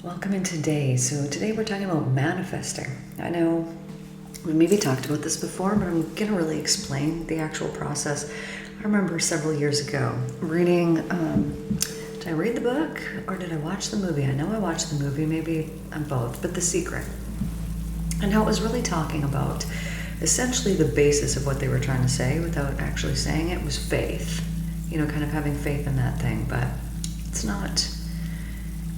Welcome in today. So today we're talking about manifesting. I know we maybe talked about this before, but I'm going to really explain the actual process. I remember several years ago reading, did I read the book or did I watch the movie? I know I watched the movie, maybe both, but The Secret. And how it was really talking about essentially the basis of what they were trying to say without actually saying it was faith. You know, kind of having faith in that thing, but it's not.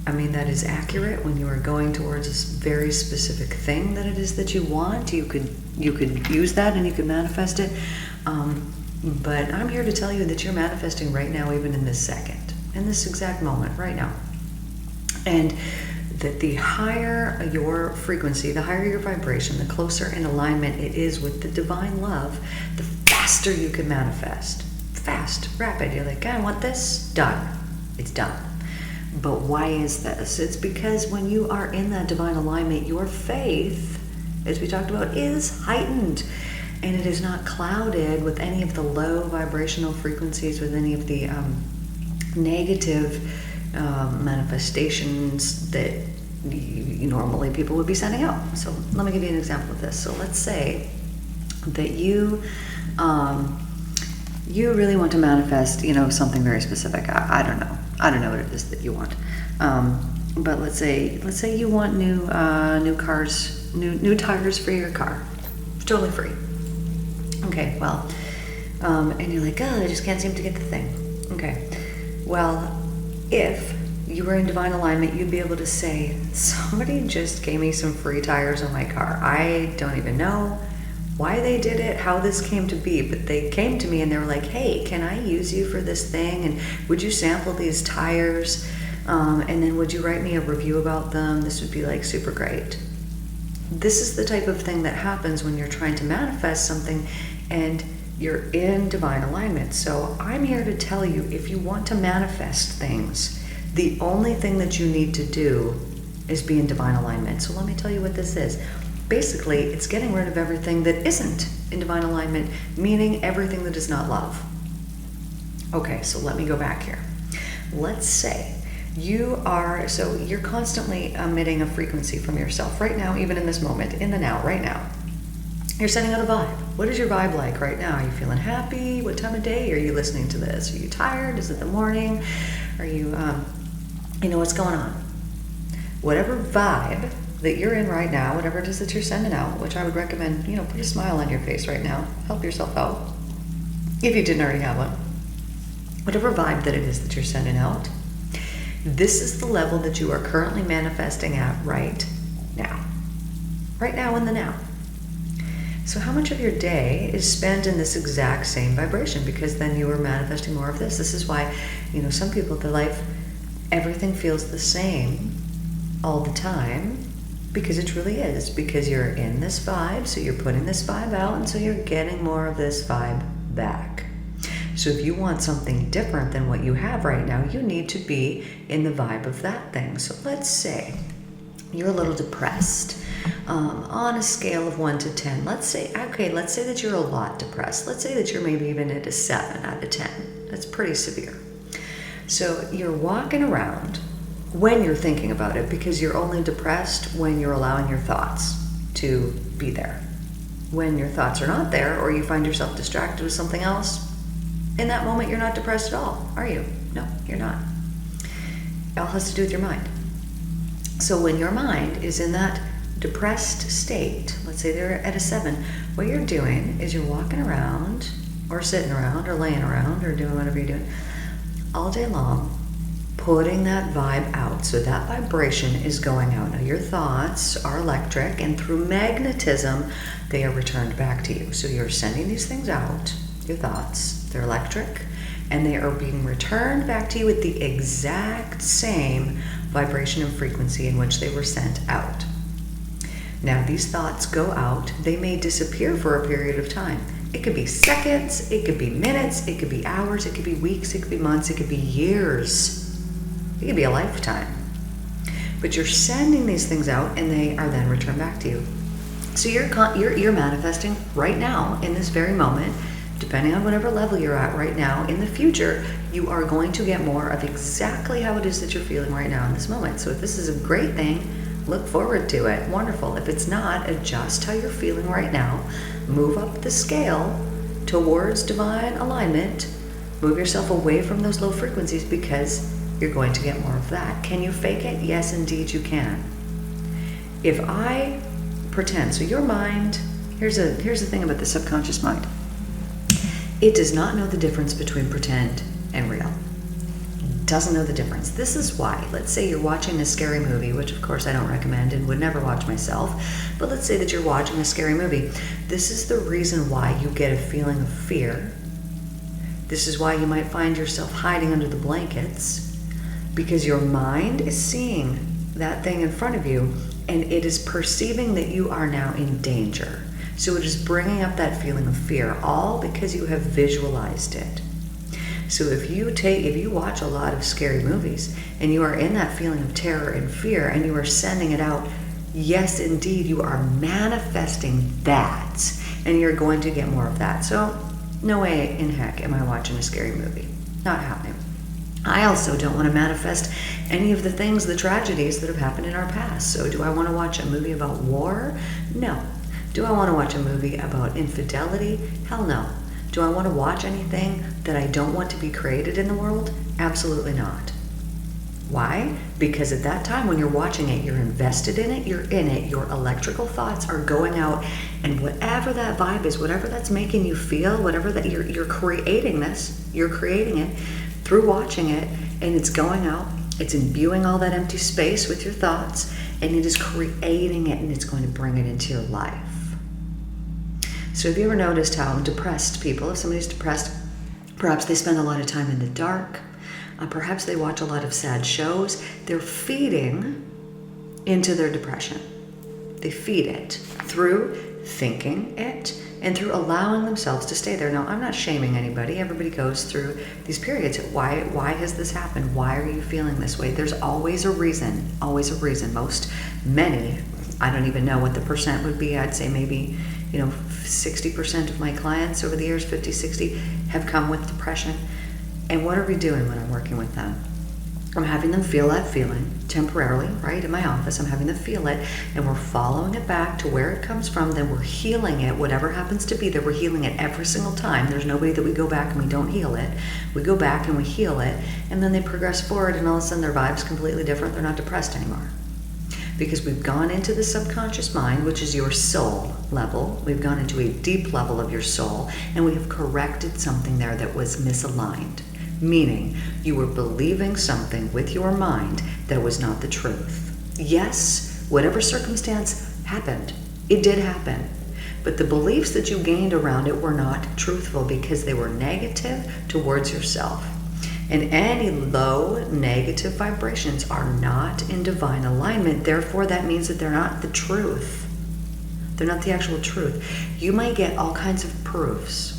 I mean, that is accurate when you are going towards a very specific thing that it is that you want. You could use that and you could manifest it. But I'm here to tell you that you're manifesting right now, even in this second, in this exact moment, right now. And that the higher your frequency, the higher your vibration, the closer in alignment it is with the divine love, the faster you can manifest. Fast, rapid. You're like, I want this, done. It's done. But why is this? It's because when you are in that divine alignment, your faith, as we talked about, is heightened. And it is not clouded with any of the low vibrational frequencies, with any of the negative manifestations that normally people would be sending out. So let me give you an example of this. So let's say that you really want to manifest, something very specific. I don't know. I don't know what it is that you want. But let's say you want new cars, new tires for your car. It's totally free. Okay, well, and you're like, I just can't seem to get the thing. Okay, well, if you were in divine alignment, you'd be able to say, somebody just gave me some free tires on my car. I don't even know why they did it, how this came to be, but they came to me and they were like, hey, can I use you for this thing? And would you sample these tires? And then would you write me a review about them? This would be like super great. This is the type of thing that happens when you're trying to manifest something and you're in divine alignment. So I'm here to tell you, if you want to manifest things, the only thing that you need to do is be in divine alignment. So let me tell you what this is. Basically, it's getting rid of everything that isn't in divine alignment, meaning everything that is not love. Okay, so let me go back here. Let's say you're constantly emitting a frequency from yourself right now, even in this moment, in the now, right now. You're sending out a vibe. What is your vibe like right now? Are you feeling happy? What time of day are you listening to this? Are you tired? Is it the morning? Are you, what's going on? Whatever vibe that you're in right now, whatever it is that you're sending out, which I would recommend, put a smile on your face right now. Help yourself out. If you didn't already have one. Whatever vibe that it is that you're sending out, this is the level that you are currently manifesting at right now. Right now in the now. So how much of your day is spent in this exact same vibration? Because then you are manifesting more of this. This is why, some people, their life, everything feels the same all the time. Because it truly is, because you're in this vibe, so you're putting this vibe out, and so you're getting more of this vibe back. So if you want something different than what you have right now, you need to be in the vibe of that thing. So let's say you're a little depressed on a scale of 1 to 10. Let's say that you're a lot depressed. Let's say that you're maybe even at a 7 out of 10. That's pretty severe. So you're walking around when you're thinking about it, because you're only depressed when you're allowing your thoughts to be there. When your thoughts are not there, or you find yourself distracted with something else, in that moment you're not depressed at all, are you? No, you're not. It all has to do with your mind. So when your mind is in that depressed state, let's say they're at a 7, what you're doing is you're walking around, or sitting around, or laying around, or doing whatever you're doing, all day long, putting that vibe out. So that vibration is going out. Now your thoughts are electric, and through magnetism they are returned back to you. So you're sending these things out, your thoughts, they're electric, and they are being returned back to you with the exact same vibration and frequency in which they were sent out. Now these thoughts go out, they may disappear for a period of time. It could be seconds, it could be minutes, it could be hours, it could be weeks, it could be months, it could be years. It could be a lifetime. But you're sending these things out, and they are then returned back to you. So you're manifesting right now, in this very moment, depending on whatever level you're at right now, in the future, you are going to get more of exactly how it is that you're feeling right now in this moment. So if this is a great thing, look forward to it. Wonderful. If it's not, adjust how you're feeling right now. Move up the scale towards divine alignment. Move yourself away from those low frequencies because you're going to get more of that. Can you fake it? Yes, indeed you can. If I pretend, so your mind, here's the thing about the subconscious mind. It does not know the difference between pretend and real. It doesn't know the difference. This is why, let's say you're watching a scary movie, which of course I don't recommend and would never watch myself, but let's say that you're watching a scary movie. This is the reason why you get a feeling of fear. This is why you might find yourself hiding under the blankets, because your mind is seeing that thing in front of you and it is perceiving that you are now in danger. So it is bringing up that feeling of fear, all because you have visualized it. So if you watch a lot of scary movies and you are in that feeling of terror and fear and you are sending it out, yes, indeed, you are manifesting that and you're going to get more of that. So no way in heck am I watching a scary movie. Not happening. I also don't want to manifest any of the things, the tragedies that have happened in our past. So do I want to watch a movie about war? No. Do I want to watch a movie about infidelity? Hell no. Do I want to watch anything that I don't want to be created in the world? Absolutely not. Why? Because at that time when you're watching it, you're invested in it, you're in it, your electrical thoughts are going out, and whatever that vibe is, whatever that's making you feel, whatever that you're creating this, you're creating it through watching it, and it's going out, it's imbuing all that empty space with your thoughts, and it is creating it, and it's going to bring it into your life. So have you ever noticed how depressed people, if somebody's depressed, perhaps they spend a lot of time in the dark, perhaps they watch a lot of sad shows, they're feeding into their depression. They feed it through thinking it and through allowing themselves to stay there. Now, I'm not shaming anybody. Everybody goes through these periods. Why has this happened? Why are you feeling this way? There's always a reason, always a reason. Many, I don't even know what the percent would be. I'd say maybe, 60% of my clients over the years, 50, 60, have come with depression. And what are we doing when I'm working with them? I'm having them feel that feeling temporarily, right? In my office, I'm having them feel it, and we're following it back to where it comes from. Then we're healing it, whatever happens to be there. We're healing it every single time. There's nobody that we go back and we don't heal it. We go back and we heal it, and then they progress forward, and all of a sudden their vibe's completely different. They're not depressed anymore. Because we've gone into the subconscious mind, which is your soul level. We've gone into a deep level of your soul, and we have corrected something there that was misaligned. Meaning, you were believing something with your mind that was not the truth. Yes, whatever circumstance happened, it did happen. But the beliefs that you gained around it were not truthful because they were negative towards yourself. And any low negative vibrations are not in divine alignment. Therefore, that means that they're not the truth. They're not the actual truth. You might get all kinds of proofs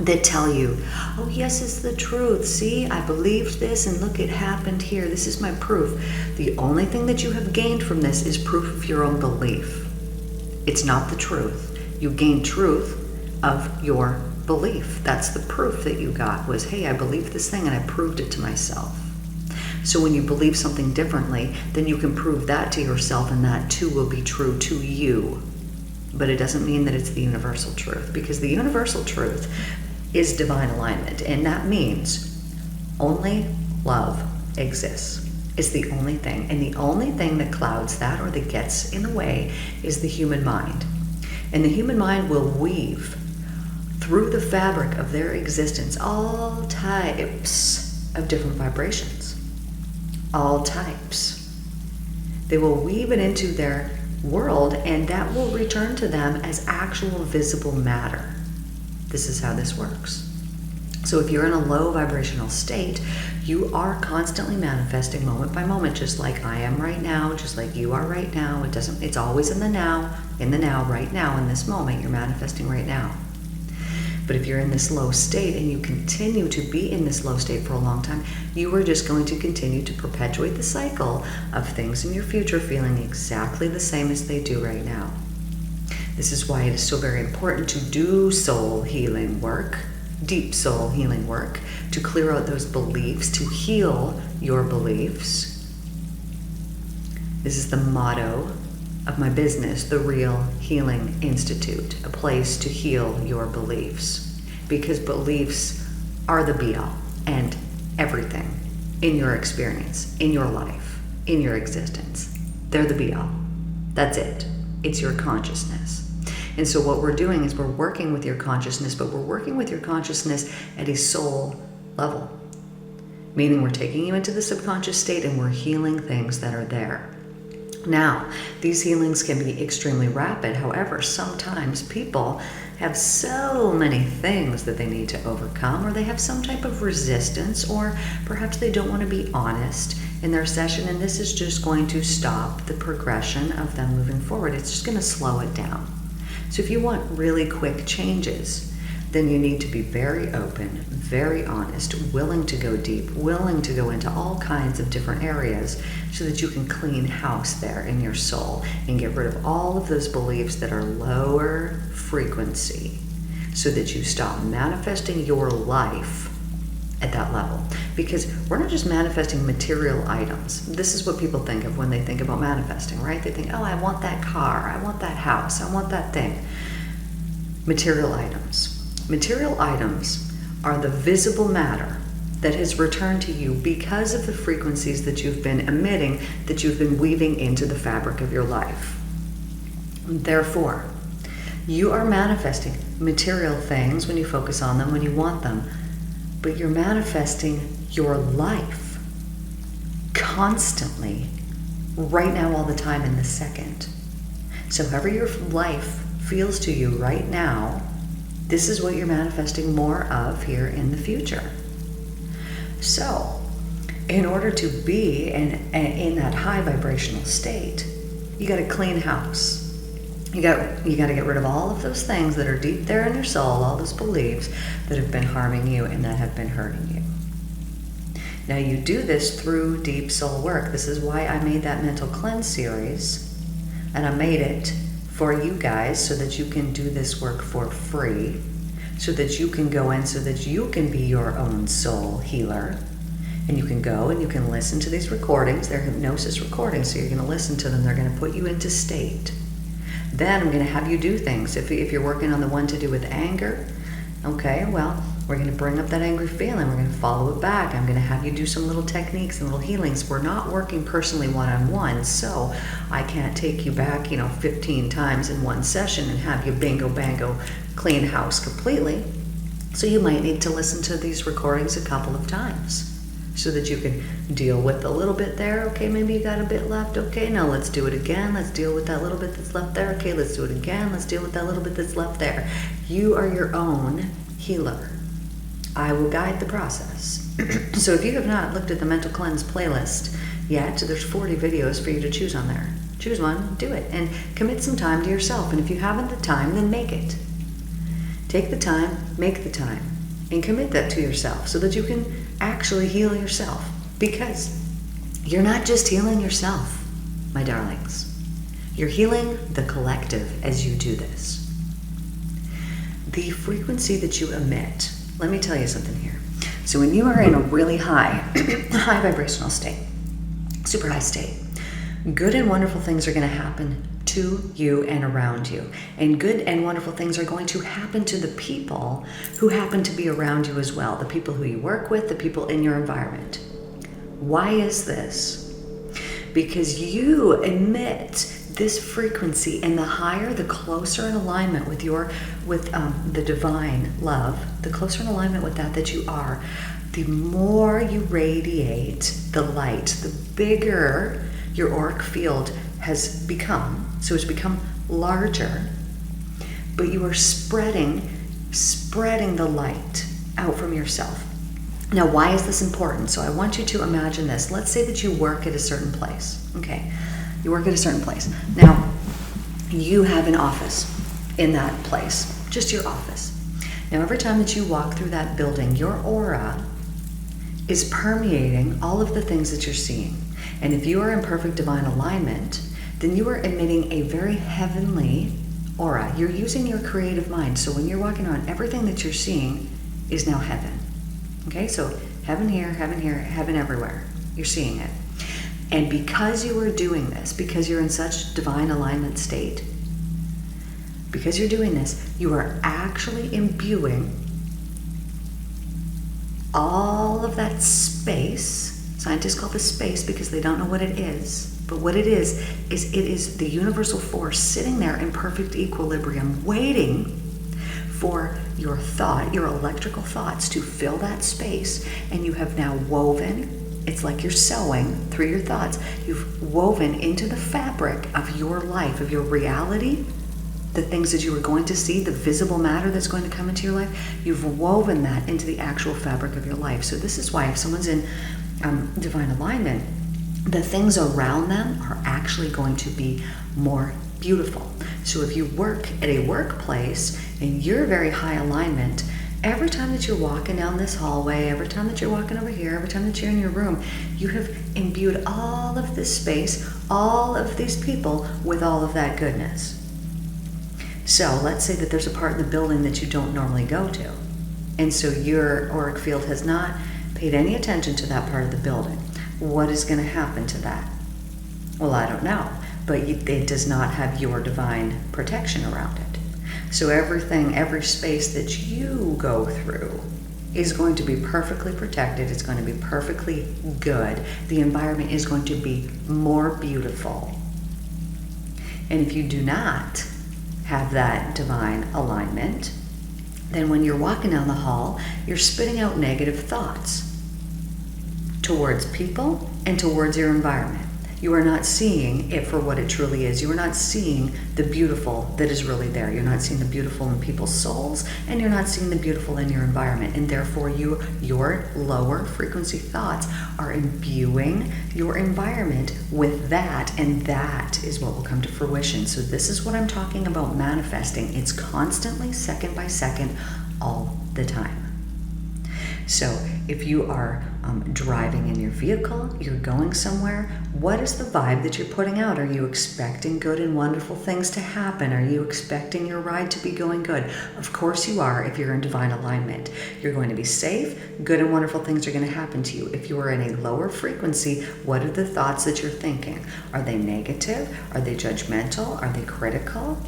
that tell you, oh yes, it's the truth. See, I believed this and look, it happened here. This is my proof. The only thing that you have gained from this is proof of your own belief. It's not the truth. You gained truth of your belief. That's the proof that you got was, hey, I believed this thing and I proved it to myself. So when you believe something differently, then you can prove that to yourself, and that too will be true to you. But it doesn't mean that it's the universal truth, because the universal truth is divine alignment, and that means only love exists. It's the only thing, and the only thing that clouds that or that gets in the way is the human mind. And the human mind will weave through the fabric of their existence all types of different vibrations. All types. They will weave it into their world, and that will return to them as actual visible matter. This is how this works. So if you're in a low vibrational state, you are constantly manifesting moment by moment, just like I am right now, just like you are right now. It's always in the now, right now, in this moment. You're manifesting right now. But if you're in this low state and you continue to be in this low state for a long time, you are just going to continue to perpetuate the cycle of things in your future feeling exactly the same as they do right now. This is why it is so very important to do soul healing work, deep soul healing work, to clear out those beliefs, to heal your beliefs. This is the motto of my business, The Real Healing Institute, a place to heal your beliefs, because beliefs are the be-all and everything in your experience, in your life, in your existence. They're the be-all. That's it. It's your consciousness. And so what we're doing is we're working with your consciousness, but we're working with your consciousness at a soul level, meaning we're taking you into the subconscious state and we're healing things that are there. Now, these healings can be extremely rapid. However, sometimes people have so many things that they need to overcome, or they have some type of resistance, or perhaps they don't want to be honest in their session, and this is just going to stop the progression of them moving forward. It's just going to slow it down. So if you want really quick changes, then you need to be very open, very honest, willing to go deep, willing to go into all kinds of different areas so that you can clean house there in your soul and get rid of all of those beliefs that are lower frequency so that you stop manifesting your life at that level. Because we're not just manifesting material items. This is what people think of when they think about manifesting, right? They think, oh, I want that car, I want that house, I want that thing. Material items. Material items are the visible matter that has returned to you because of the frequencies that you've been emitting, that you've been weaving into the fabric of your life. Therefore, you are manifesting material things when you focus on them, when you want them, but you're manifesting your life constantly, right now, all the time, in the second. So however your life feels to you right now, this is what you're manifesting more of here in the future. So, in order to be in that high vibrational state, you got to clean house. You got to get rid of all of those things that are deep there in your soul, all those beliefs that have been harming you and that have been hurting you. Now you do this through deep soul work. This is why I made that mental cleanse series, and I made it for you guys so that you can do this work for free, so that you can go in, so that you can be your own soul healer. And you can go and you can listen to these recordings. They're hypnosis recordings, so you're going to listen to them. They're going to put you into state. Then I'm going to have you do things. If you're working on the one to do with anger, okay, well, we're going to bring up that angry feeling. We're going to follow it back. I'm going to have you do some little techniques and little healings. We're not working personally one-on-one, so I can't take you back, 15 times in one session and have you bingo bango clean house completely. So you might need to listen to these recordings a couple of times so that you can deal with a little bit there. Okay, maybe you got a bit left. Okay, now let's do it again. Let's deal with that little bit that's left there. Okay, let's do it again. Let's deal with that little bit that's left there. You are your own healer. I will guide the process. So if you have not looked at the Mental Cleanse playlist yet, there's 40 videos for you to choose on there. Choose one, do it, and commit some time to yourself. And if you haven't the time, then make it. Take the time, make the time, and commit that to yourself so that you can actually heal yourself. Because you're not just healing yourself, my darlings. You're healing the collective as you do this. The frequency that you emit, let me tell you something here. So when you are in a really high vibrational state, super high state, good and wonderful things are going to happen to you and around you. And good and wonderful things are going to happen to the people who happen to be around you as well. The people who you work with, the people in your environment. Why is this? Because you emit this frequency, and the higher, the closer in alignment with the divine love, the closer in alignment with that you are, the more you radiate the light, the bigger your auric field has become. So it's become larger, but you are spreading the light out from yourself. Now, why is this important? So I want you to imagine this. Let's say that you work at a certain place. Okay, you work at a certain place. Now, you have an office in that place, just your office. Now, every time that you walk through that building, your aura is permeating all of the things that you're seeing. And if you are in perfect divine alignment, then you are emitting a very heavenly aura. You're using your creative mind. So when you're walking around, everything that you're seeing is now heaven. Okay, so heaven here, heaven everywhere. You're seeing it. And because you are doing this, because you're in such divine alignment state, because you're doing this, you are actually imbuing all of that space. Scientists call this space because they don't know what it is. But what it is it is the universal force sitting there in perfect equilibrium, waiting for your thought, your electrical thoughts to fill that space. And you have now woven, it's like you're sewing through your thoughts, you've woven into the fabric of your life, of your reality, the things that you are going to see, the visible matter that's going to come into your life, you've woven that into the actual fabric of your life. So this is why if someone's in divine alignment, the things around them are actually going to be more beautiful. So if you work at a workplace and you're very high alignment, every time that you're walking down this hallway, every time that you're walking over here, every time that you're in your room, you have imbued all of this space, all of these people with all of that goodness. So let's say that there's a part in the building that you don't normally go to. And so your auric field has not paid any attention to that part of the building. What is going to happen to that? Well, I don't know, but it does not have your divine protection around it. So everything, every space that you go through is going to be perfectly protected. It's going to be perfectly good. The environment is going to be more beautiful. And if you do not have that divine alignment, then when you're walking down the hall, you're spitting out negative thoughts towards people and towards your environment. You are not seeing it for what it truly is. You are not seeing the beautiful that is really there. You're not seeing the beautiful in people's souls, and you're not seeing the beautiful in your environment. And therefore, your lower frequency thoughts are imbuing your environment with that, and that is what will come to fruition. So this is what I'm talking about manifesting. It's constantly, second by second, all the time. So if you are driving in your vehicle, you're going somewhere, what is the vibe that you're putting out? Are you expecting good and wonderful things to happen? Are you expecting your ride to be going good? Of course you are if you're in divine alignment. You're going to be safe, good and wonderful things are going to happen to you. If you are in a lower frequency, what are the thoughts that you're thinking? Are they negative? Are they judgmental? Are they critical?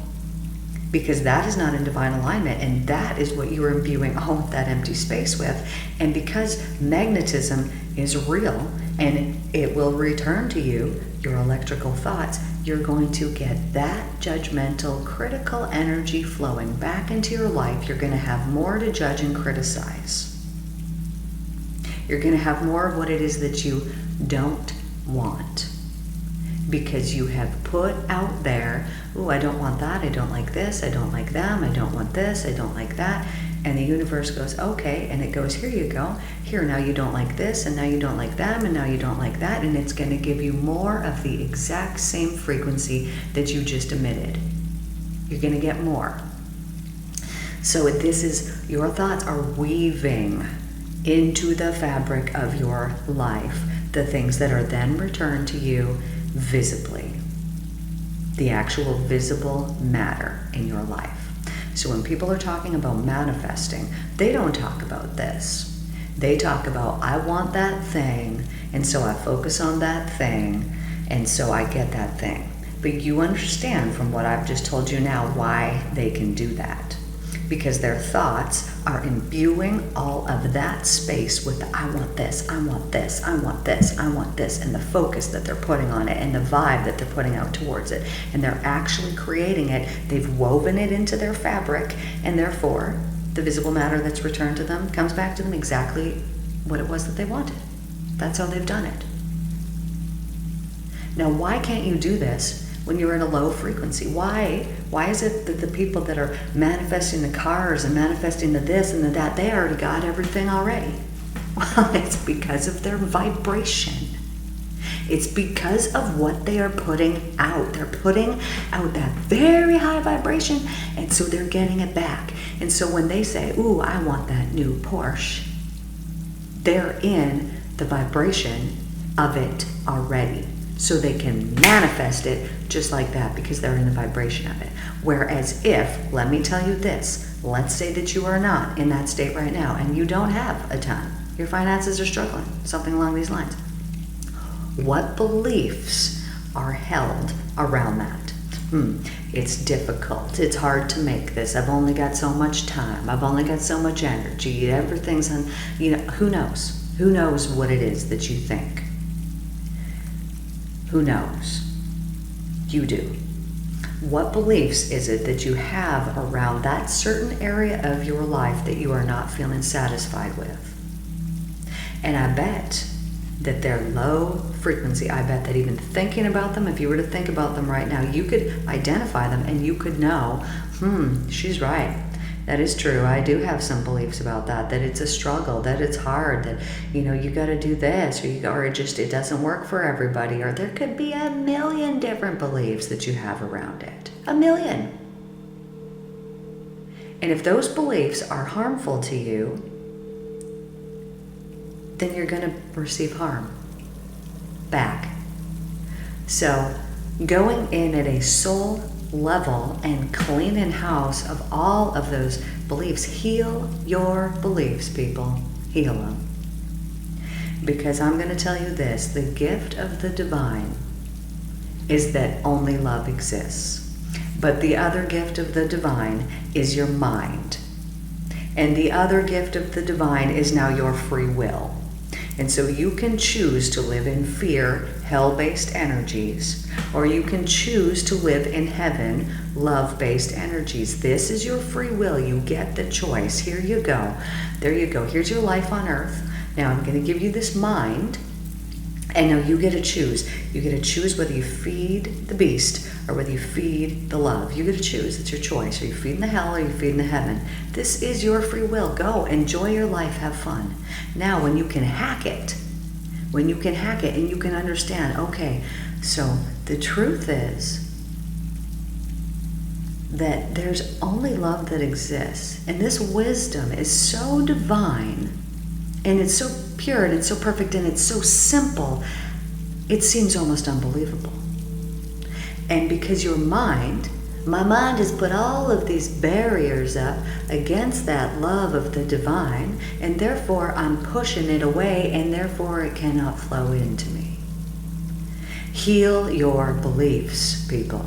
Because that is not in divine alignment, and that is what you are imbuing all of that empty space with. And because magnetism is real and it will return to you, your electrical thoughts, you're going to get that judgmental, critical energy flowing back into your life. You're going to have more to judge and criticize. You're going to have more of what it is that you don't want. Because you have put out there, oh, I don't want that, I don't like this, I don't like them, I don't want this, I don't like that. And the universe goes, okay, and it goes, here you go. Here, now you don't like this, and now you don't like them, and now you don't like that. And it's going to give you more of the exact same frequency that you just emitted. You're going to get more. So this is, your thoughts are weaving into the fabric of your life the things that are then returned to you visibly, the actual visible matter in your life. So when people are talking about manifesting, they don't talk about this. They talk about, I want that thing, and so I focus on that thing, and so I get that thing. But you understand from what I've just told you now why they can do that. Because their thoughts are imbuing all of that space with the, I want this, I want this, I want this, I want this, and the focus that they're putting on it and the vibe that they're putting out towards it. And they're actually creating it. They've woven it into their fabric, and therefore the visible matter that's returned to them comes back to them exactly what it was that they wanted. That's how they've done it. Now, why can't you do this when you're in a low frequency? Why is it that the people that are manifesting the cars and manifesting the this and the that, they already got everything already? Well, it's because of their vibration. It's because of what they are putting out. They're putting out that very high vibration, and so they're getting it back. And so when they say, ooh, I want that new Porsche, they're in the vibration of it already. so they can manifest it just like that because they're in the vibration of it. Whereas if, let me tell you this, let's say that you are not in that state right now and you don't have a ton, your finances are struggling, something along these lines. What beliefs are held around that? It's difficult. It's hard to make this. I've only got so much time. I've only got so much energy. Everything's on, who knows? Who knows what it is that you think? Who knows? You do. What beliefs is it that you have around that certain area of your life that you are not feeling satisfied with? And I bet that they're low frequency. I bet that even thinking about them, if you were to think about them right now, you could identify them and you could know, she's right. That is true. I do have some beliefs about that it's a struggle, that it's hard, that, you got to do this, or it doesn't work for everybody, or there could be a million different beliefs that you have around it. A million. And if those beliefs are harmful to you, then you're going to receive harm back. So going in at a soul level and cleaning house of all of those beliefs, heal your beliefs, people. Heal them. Because I'm going to tell you this, the gift of the divine is that only love exists. But the other gift of the divine is your mind. And the other gift of the divine is now your free will. And so you can choose to live in fear, hell-based energies, or you can choose to live in heaven, love-based energies. This is your free will. You get the choice. Here you go. There you go. Here's your life on earth. Now I'm going to give you this mind, and now you get to choose. You get to choose whether you feed the beast or whether you feed the love. You get to choose. It's your choice. Are you feeding the hell or are you feeding the heaven? This is your free will. Go. Enjoy your life. Have fun. Now, when you can hack it and you can understand, okay, so the truth is that there's only love that exists. And this wisdom is so divine, and it's so pure, and it's so perfect, and it's so simple, it seems almost unbelievable. And because your mind, my mind has put all of these barriers up against that love of the divine, and therefore I'm pushing it away, and therefore it cannot flow into me. Heal your beliefs, people.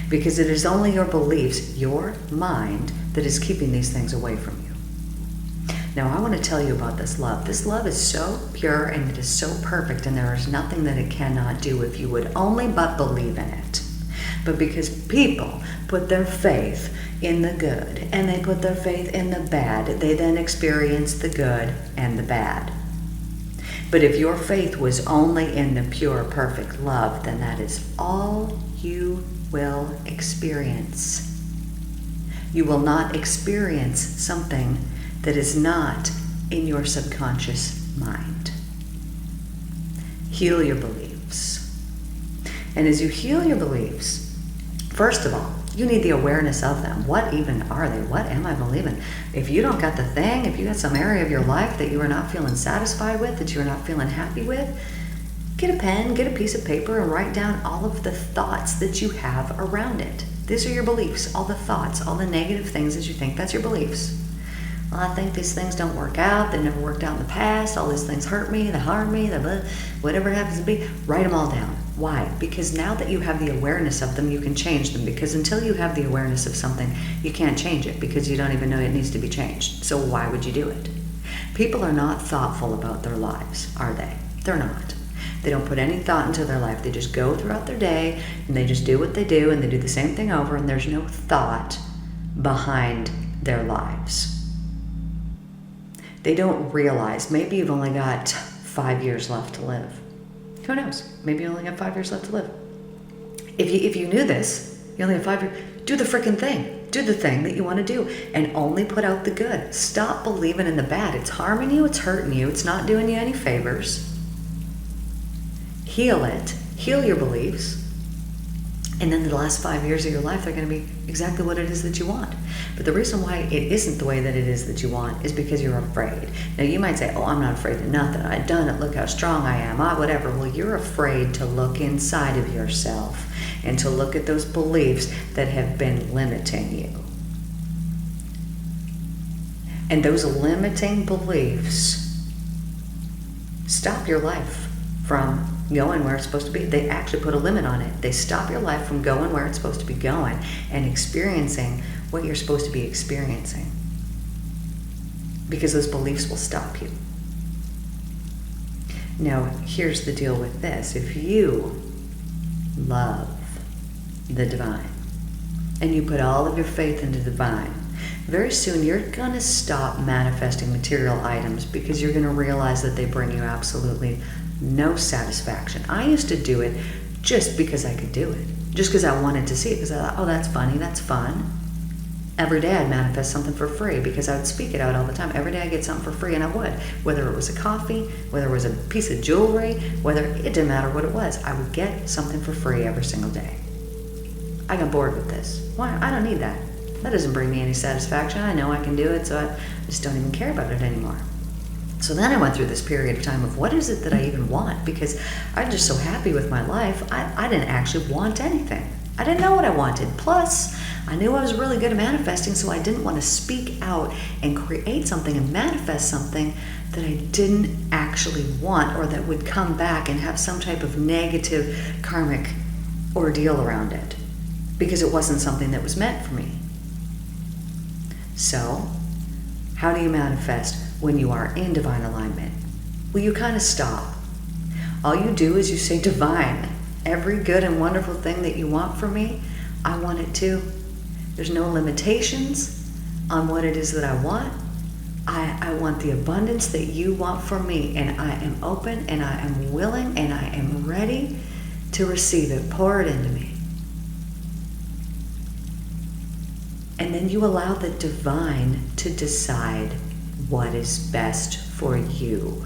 Because it is only your beliefs, your mind, that is keeping these things away from you. Now, I want to tell you about this love. This love is so pure and it is so perfect, and there is nothing that it cannot do if you would only but believe in it. But because people put their faith in the good and they put their faith in the bad, they then experience the good and the bad. But if your faith was only in the pure, perfect love, then that is all you will experience. You will not experience something that is not in your subconscious mind. Heal your beliefs. And as you heal your beliefs, first of all, you need the awareness of them. What even are they? What am I believing? If you don't got the thing, if you got some area of your life that you are not feeling satisfied with, that you are not feeling happy with, get a pen, get a piece of paper, and write down all of the thoughts that you have around it. These are your beliefs, all the thoughts, all the negative things that you think. That's your beliefs. Well, I think these things don't work out. They never worked out in the past. All these things hurt me, they harm me, whatever it happens to be. Write them all down. Why? Because now that you have the awareness of them, you can change them. Because until you have the awareness of something, you can't change it because you don't even know it needs to be changed. So why would you do it? People are not thoughtful about their lives, are they? They're not. They don't put any thought into their life. They just go throughout their day and they just do what they do and they do the same thing over, and there's no thought behind their lives. They don't realize maybe you've only got 5 years left to live. Who knows? Maybe you only got 5 years left to live. If you knew this, you only have 5 years, do the freaking thing. Do the thing that you want to do and only put out the good. Stop believing in the bad. It's harming you, it's hurting you, it's not doing you any favors. Heal it. Heal your beliefs. And then the last 5 years of your life, they're going to be exactly what it is that you want. But the reason why it isn't the way that it is that you want is because you're afraid. Now, you might say, oh, I'm not afraid of nothing. I've done it. Look how strong I am. Whatever. Well, you're afraid to look inside of yourself and to look at those beliefs that have been limiting you. And those limiting beliefs stop your life from going where it's supposed to be. They actually put a limit on it. They stop your life from going where it's supposed to be going and experiencing what you're supposed to be experiencing. Because those beliefs will stop you. Now, here's the deal with this. If you love the divine and you put all of your faith into the divine, very soon you're going to stop manifesting material items because you're going to realize that they bring you absolutely no satisfaction. I used to do it just because I could do it. Just because I wanted to see it. Because I thought, oh, that's funny, that's fun. Every day I'd manifest something for free because I would speak it out all the time. Every day I get something for free, and I would. Whether it was a coffee, whether it was a piece of jewelry, it didn't matter what it was. I would get something for free every single day. I got bored with this. Why? I don't need that. That doesn't bring me any satisfaction. I know I can do it, so I just don't even care about it anymore. So then I went through this period of time of what is it that I even want? Because I'm just so happy with my life, I didn't actually want anything. I didn't know what I wanted. Plus, I knew I was really good at manifesting, so I didn't want to speak out and create something and manifest something that I didn't actually want or that would come back and have some type of negative karmic ordeal around it because it wasn't something that was meant for me. So, how do you manifest when you are in divine alignment? Well, you kind of stop. All you do is you say, divine, every good and wonderful thing that you want from me, I want it too. There's no limitations on what it is that I want. I want the abundance that you want from me, and I am open and I am willing and I am ready to receive it. Pour it into me. And then you allow the divine to decide what is best for you.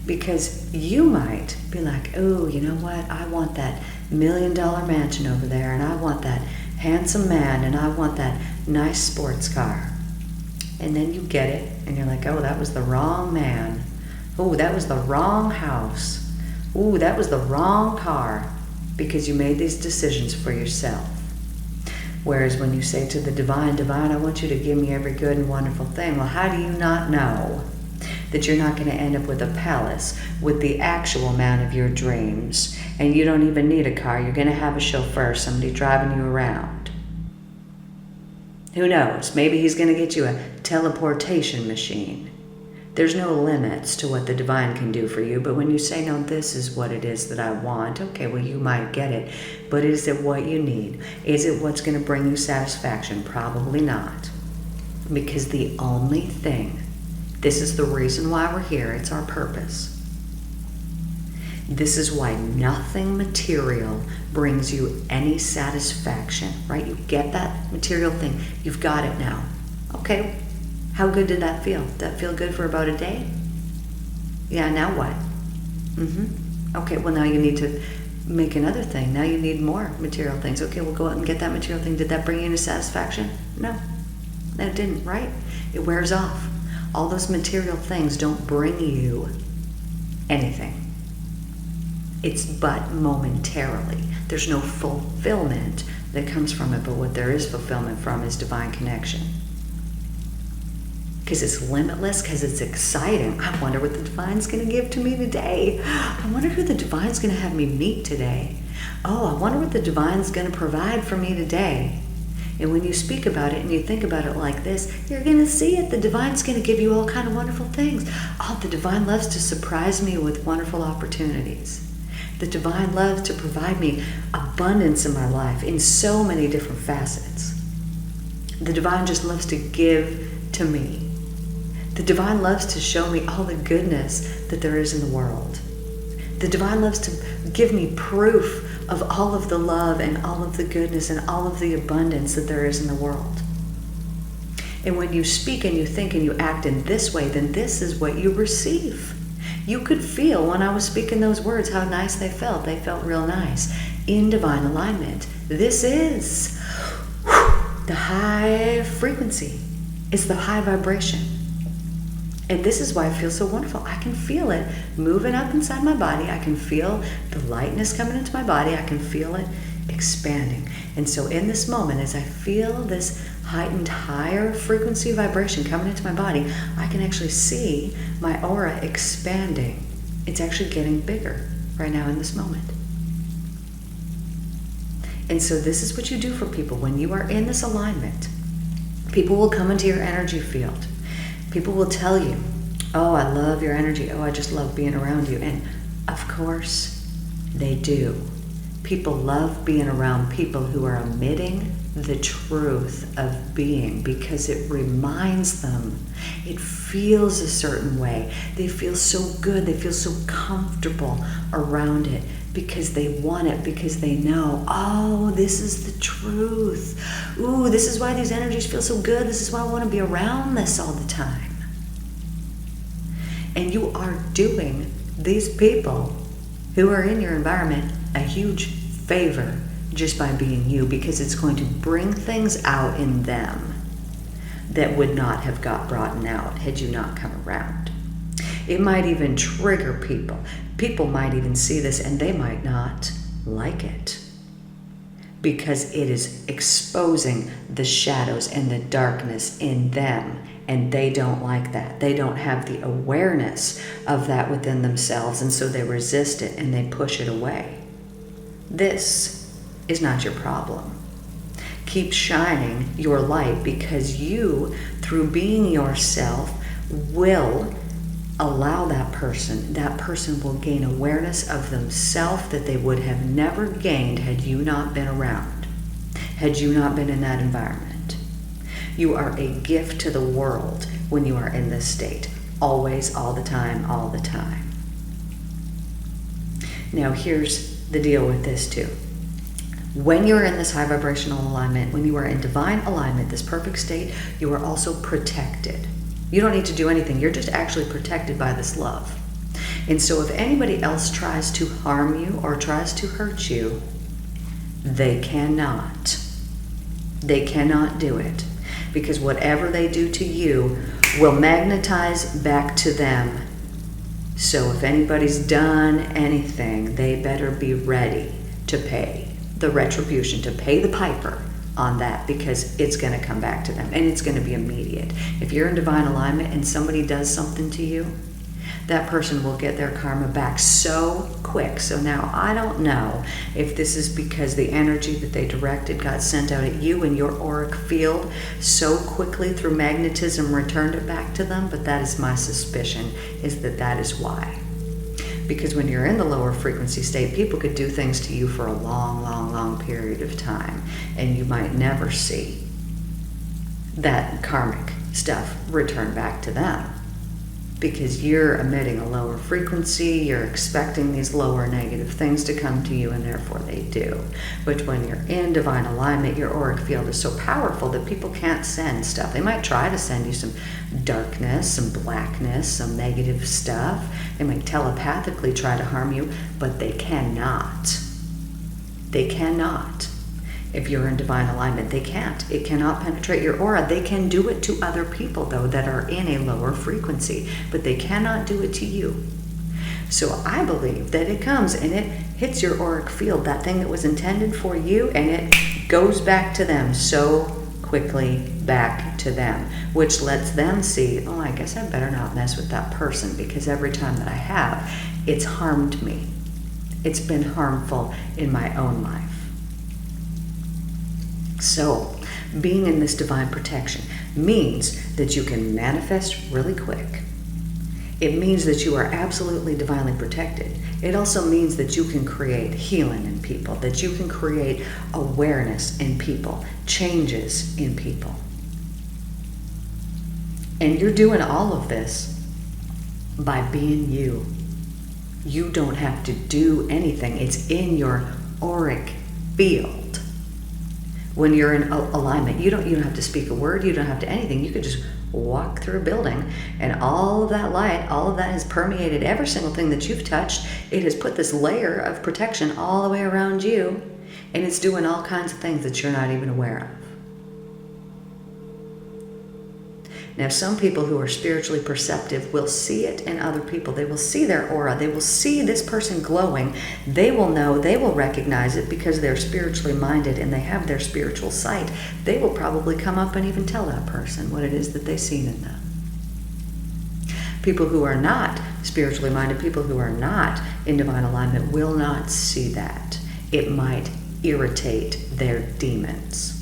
Because you might be like, oh, you know what? I want that $1 million mansion over there, and I want that handsome man, and I want that nice sports car. And then you get it, and you're like, oh, that was the wrong man. Oh, that was the wrong house. Oh, that was the wrong car. Because you made these decisions for yourself. Whereas when you say to the divine, divine, I want you to give me every good and wonderful thing. Well, how do you not know that you're not going to end up with a palace with the actual man of your dreams? And you don't even need a car. You're going to have a chauffeur, somebody driving you around. Who knows? Maybe he's going to get you a teleportation machine. There's no limits to what the divine can do for you, but when you say, no, this is what it is that I want, okay, well, you might get it, but is it what you need? Is it what's going to bring you satisfaction? Probably not. Because the only thing, this is the reason why we're here, it's our purpose. This is why nothing material brings you any satisfaction, right? You get that material thing, you've got it now. Okay, how good did that feel? Did that feel good for about a day? Yeah, now what? Okay, well, now you need to make another thing. Now you need more material things. Okay, we'll go out and get that material thing. Did that bring you any satisfaction? No, it didn't, right? It wears off. All those material things don't bring you anything. It's but momentarily. There's no fulfillment that comes from it, but what there is fulfillment from is divine connection. Because it's limitless, because it's exciting. I wonder what the divine's going to give to me today. I wonder who the divine's going to have me meet today. Oh, I wonder what the divine's going to provide for me today. And when you speak about it and you think about it like this, you're going to see it. The divine's going to give you all kind of wonderful things. Oh, the divine loves to surprise me with wonderful opportunities. The divine loves to provide me abundance in my life in so many different facets. The divine just loves to give to me. The divine loves to show me all the goodness that there is in the world. The divine loves to give me proof of all of the love and all of the goodness and all of the abundance that there is in the world. And when you speak and you think and you act in this way, then this is what you receive. You could feel when I was speaking those words how nice they felt. They felt real nice. In divine alignment, this is the high frequency. It's the high vibration. And this is why it feels so wonderful. I can feel it moving up inside my body. I can feel the lightness coming into my body. I can feel it expanding. And so in this moment, as I feel this heightened higher frequency vibration coming into my body, I can actually see my aura expanding. It's actually getting bigger right now in this moment. And so this is what you do for people when you are in this alignment. People will come into your energy field. People will tell you, oh, I love your energy. Oh, I just love being around you. And of course, they do. People love being around people who are emitting the truth of being because it reminds them. It feels a certain way. They feel so good. They feel so comfortable around it because they want it, because they know, oh, this is the truth. Ooh, this is why these energies feel so good. This is why I want to be around this all the time. And you are doing these people who are in your environment a huge favor just by being you, because it's going to bring things out in them that would not have got brought out had you not come around. It might even trigger people. People might even see this and they might not like it because it is exposing the shadows and the darkness in them, and they don't like that. They don't have the awareness of that within themselves, and so they resist it and they push it away. This is not your problem. Keep shining your light, because you, through being yourself, will allow that person will gain awareness of themselves that they would have never gained had you not been around, had you not been in that environment. You are a gift to the world when you are in this state, always, all the time, all the time. Now here's the deal with this too. When you're in this high vibrational alignment, when you are in divine alignment, this perfect state, you are also protected. You don't need to do anything. You're just actually protected by this love. And so if anybody else tries to harm you or tries to hurt you, they cannot. They cannot do it, because whatever they do to you will magnetize back to them. So if anybody's done anything, they better be ready to pay the retribution, to pay the piper on that, because it's going to come back to them and it's going to be immediate. If you're in divine alignment and somebody does something to you, that person will get their karma back so quick. So now I don't know if this is because the energy that they directed got sent out at you and your auric field so quickly through magnetism returned it back to them, but that is my suspicion, is that is why. Because when you're in the lower frequency state, people could do things to you for a long, long, long period of time, and you might never see that karmic stuff return back to them, because you're emitting a lower frequency, you're expecting these lower negative things to come to you, and therefore they do. But when you're in divine alignment, your auric field is so powerful that people can't send stuff. They might try to send you some darkness, some blackness, some negative stuff. They might telepathically try to harm you, but they cannot. They cannot. If you're in divine alignment, they can't. It cannot penetrate your aura. They can do it to other people, though, that are in a lower frequency, but they cannot do it to you. So I believe that it comes and it hits your auric field, that thing that was intended for you, and it goes back to them so quickly, back to them, which lets them see, oh, I guess I better not mess with that person, because every time that I have, it's harmed me. It's been harmful in my own life. So, being in this divine protection means that you can manifest really quick. It means that you are absolutely divinely protected. It also means that you can create healing in people, that you can create awareness in people, changes in people. And you're doing all of this by being you. You don't have to do anything. It's in your auric field. When you're in alignment, you don't have to speak a word, you don't have to anything. You could just walk through a building, and all of that light, all of that has permeated every single thing that you've touched. It has put this layer of protection all the way around you, and it's doing all kinds of things that you're not even aware of. Now, some people who are spiritually perceptive will see it in other people. They will see their aura. They will see this person glowing. They will know, they will recognize it because they're spiritually minded and they have their spiritual sight. They will probably come up and even tell that person what it is that they've seen in them. People who are not spiritually minded, people who are not in divine alignment will not see that. It might irritate their demons.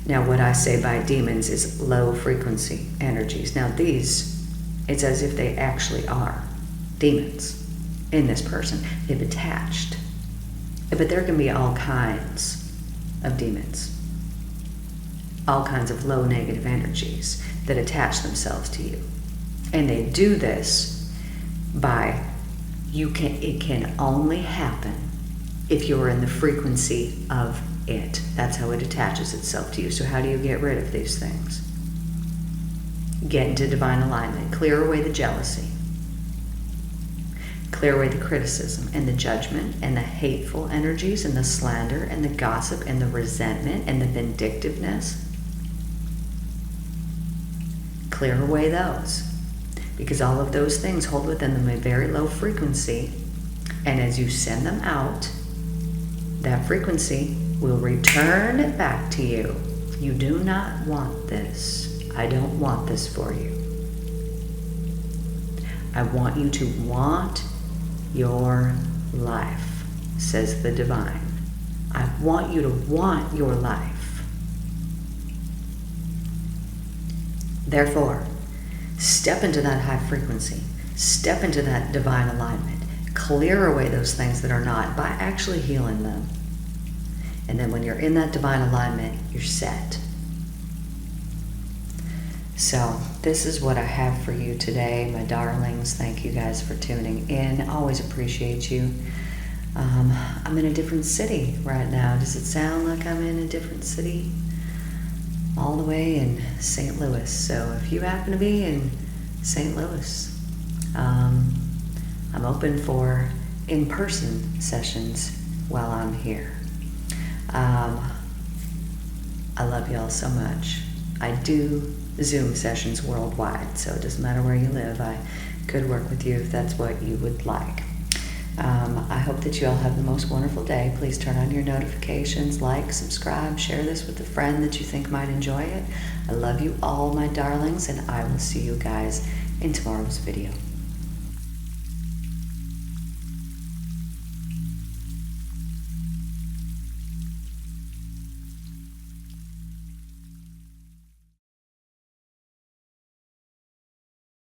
Now, what I say by demons is low frequency energies. Now, these, it's as if they actually are demons in this person. They've attached. But there can be all kinds of demons, all kinds of low negative energies that attach themselves to you. And they do this by, it can only happen if you're in the frequency of it. That's how it attaches itself to you. So how do you get rid of these things? Get into divine alignment. Clear away the jealousy. Clear away the criticism and the judgment and the hateful energies and the slander and the gossip and the resentment and the vindictiveness. Clear away those. Because all of those things hold within them a very low frequency. And as you send them out, that frequency will return it back to you. You do not want this. I don't want this for you. I want you to want your life, says the divine. I want you to want your life. Therefore, step into that high frequency. Step into that divine alignment. Clear away those things that are not by actually healing them. And then when you're in that divine alignment, you're set. So this is what I have for you today, my darlings. Thank you guys for tuning in. Always appreciate you. I'm in a different city right now. Does it sound like I'm in a different city? All the way in St. Louis. So if you happen to be in St. Louis, I'm open for in-person sessions while I'm here. I love y'all so much. I do Zoom sessions worldwide, so it doesn't matter where you live. I could work with you if that's what you would like. I hope that you all have the most wonderful day. Please turn on your notifications, like, subscribe, share this with a friend that you think might enjoy it. I love you all, my darlings, and I will see you guys in tomorrow's video.